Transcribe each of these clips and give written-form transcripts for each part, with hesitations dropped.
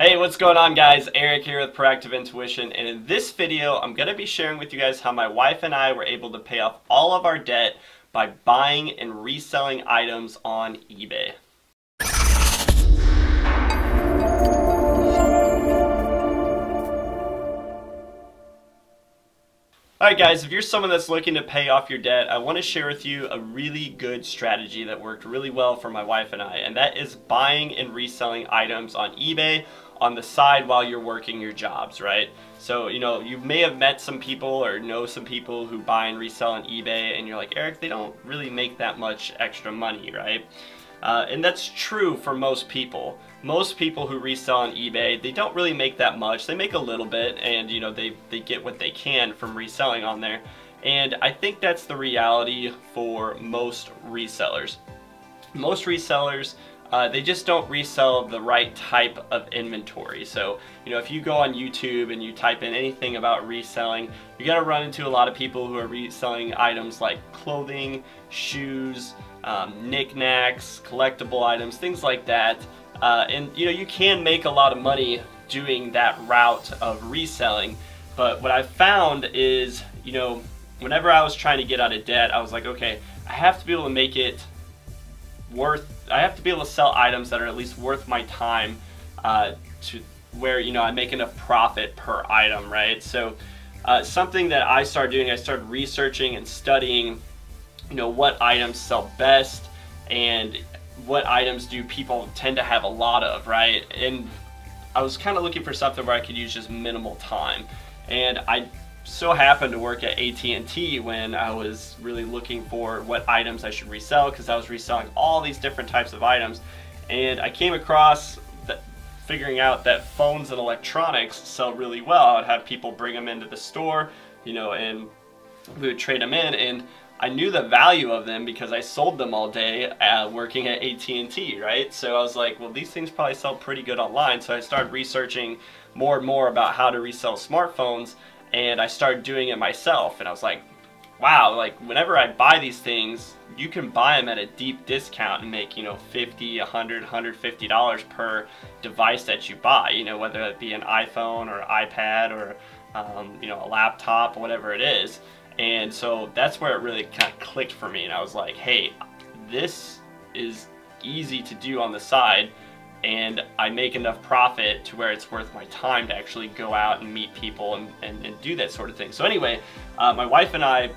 Hey, what's going on, guys? Eric here with Proactive Intuition, and in this video I'm going to be sharing with you guys how my wife and I were able to pay off all of our debt by buying and reselling items on eBay. Alright guys, if you're someone that's looking to pay off your debt, I want to share with you a really good strategy that worked really well for my wife and I, and that is buying and reselling items on eBay on the side while you're working your jobs, right? So, you may have met some people or know some people who buy and resell on eBay, and you're like, Eric, they don't really make that much extra money, right? And that's true for most people. Most people who resell on eBay, they don't really make that much. They make a little bit, and they get what they can from reselling on there. And I think that's the reality for most resellers. Most resellers, they just don't resell the right type of inventory. So, if you go on YouTube and you type in anything about reselling, you're gonna run into a lot of people who are reselling items like clothing, shoes, knickknacks, collectible items, things like that. And you can make a lot of money doing that route of reselling. But what I found is, whenever I was trying to get out of debt, I was like, okay, I have to be able to make it I have to be able to sell items that are at least worth my time to where I make enough profit per item, right? So something that I started doing, I started researching and studying what items sell best and what items do people tend to have a lot of, right? And I was kind of looking for something where I could use just minimal time, and I so happened to work at AT&T when I was really looking for what items I should resell, because I was reselling all these different types of items, and I came across figuring out that phones and electronics sell really well. I would have people bring them into the store, and we would trade them in, and I knew the value of them because I sold them all day working at AT&T, right? So I was like, well, these things probably sell pretty good online. So I started researching more and more about how to resell smartphones, and I started doing it myself. And I was like, wow, like whenever I buy these things, you can buy them at a deep discount and make, $50, $100, $150 per device that you buy, whether it be an iPhone or iPad or, a laptop or whatever it is. And so that's where it really kind of clicked for me, and I was like, hey, this is easy to do on the side, and I make enough profit to where it's worth my time to actually go out and meet people and do that sort of thing. So anyway, my wife and I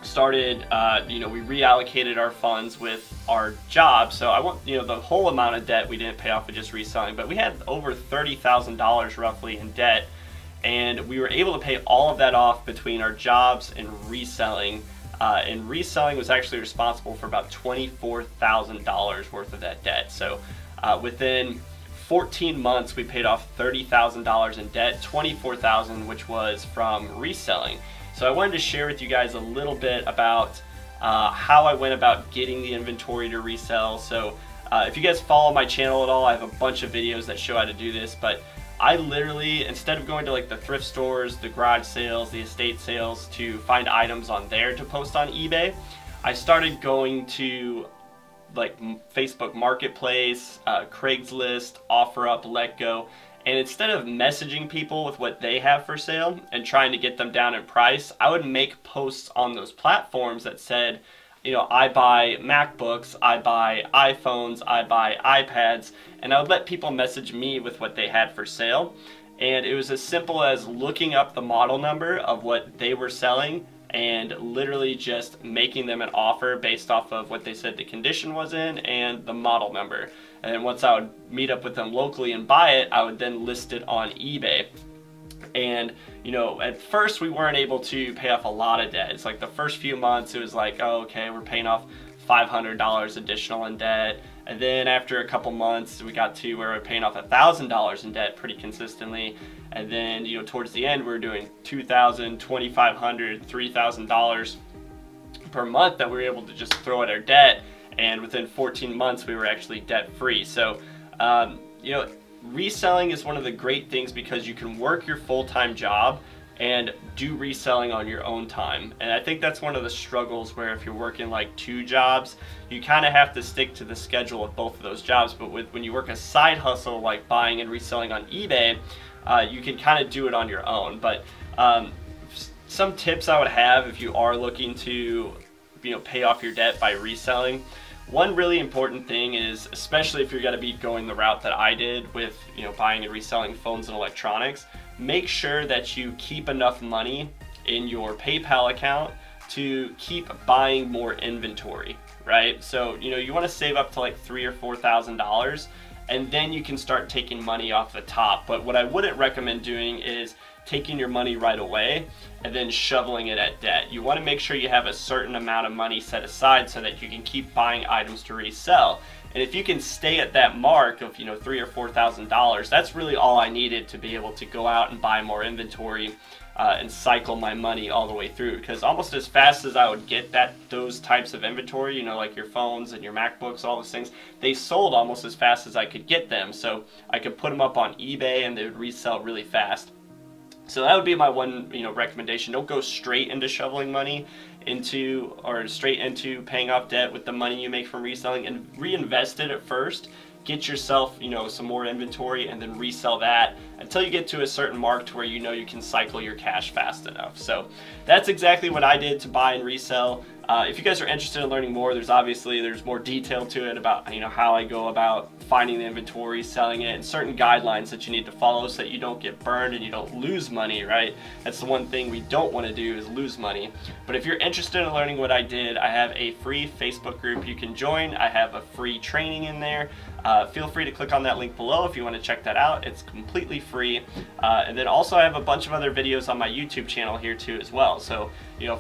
started, we reallocated our funds with our job. So I want, the whole amount of debt we didn't pay off with just reselling, but we had over $30,000 roughly in debt. And we were able to pay all of that off between our jobs and reselling. And reselling was actually responsible for about $24,000 worth of that debt. So within 14 months, we paid off $30,000 in debt, $24,000 which was from reselling. So I wanted to share with you guys a little bit about how I went about getting the inventory to resell. So if you guys follow my channel at all, I have a bunch of videos that show how to do this, but I literally, instead of going to like the thrift stores, the garage sales, the estate sales to find items on there to post on eBay, I started going to like Facebook Marketplace, Craigslist, OfferUp, LetGo, and instead of messaging people with what they have for sale and trying to get them down in price, I would make posts on those platforms that said, I buy MacBooks, I buy iPhones, I buy iPads, and I would let people message me with what they had for sale. And it was as simple as looking up the model number of what they were selling and literally just making them an offer based off of what they said the condition was in and the model number. And then once I would meet up with them locally and buy it, I would then list it on eBay. And at first we weren't able to pay off a lot of debt. It's like the first few months it was like, oh, okay, we're paying off $500 additional in debt. And then after a couple months we got to where we're paying off $1,000 in debt pretty consistently. And then towards the end we're doing $2,000, $2,500, $3,000 per month that we were able to just throw at our debt. And within 14 months we were actually debt free. So reselling is one of the great things because you can work your full-time job, and do reselling on your own time. And I think that's one of the struggles, where if you're working like 2 jobs, you kind of have to stick to the schedule of both of those jobs. But when you work a side hustle like buying and reselling on eBay, you can kind of do it on your own. But some tips I would have if you are looking to pay off your debt by reselling. One really important thing is, especially if you're going to be going the route that I did with buying and reselling phones and electronics, make sure that you keep enough money in your PayPal account to keep buying more inventory, right? So you want to save up to like $3,000 or $4,000, and then you can start taking money off the top. But what I wouldn't recommend doing is taking your money right away and then shoveling it at debt. You want to make sure you have a certain amount of money set aside so that you can keep buying items to resell. And if you can stay at that mark of $3,000 or $4,000, that's really all I needed to be able to go out and buy more inventory and cycle my money all the way through. Because almost as fast as I would get those types of inventory, like your phones and your MacBooks, all those things, they sold almost as fast as I could get them. So I could put them up on eBay and they would resell really fast. So that would be my one recommendation. Don't go straight into shoveling money straight into paying off debt with the money you make from reselling, and reinvest it at first. Get yourself some more inventory and then resell that until you get to a certain mark to where you can cycle your cash fast enough. So that's exactly what I did to buy and resell. If you guys are interested in learning more, there's more detail to it about how I go about finding the inventory, selling it, and certain guidelines that you need to follow so that you don't get burned and you don't lose money, right? That's the one thing we don't want to do, is lose money. But if you're interested in learning what I did, I have a free Facebook group you can join. I have a free training in there. Feel free to click on that link below if you want to check that out. It's completely free. And then also I have a bunch of other videos on my YouTube channel here too as well. So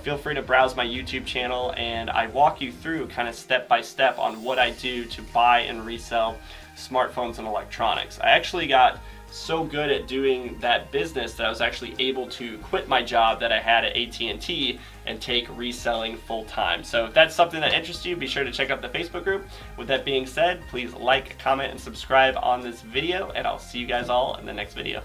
feel free to browse my YouTube channel, and I walk you through kind of step by step on what I do to buy and resell smartphones and electronics. I actually got so good at doing that business that I was actually able to quit my job that I had at AT&T and take reselling full time. So if that's something that interests you, be sure to check out the Facebook group. With that being said, please like, comment, and subscribe on this video, and I'll see you guys all in the next video.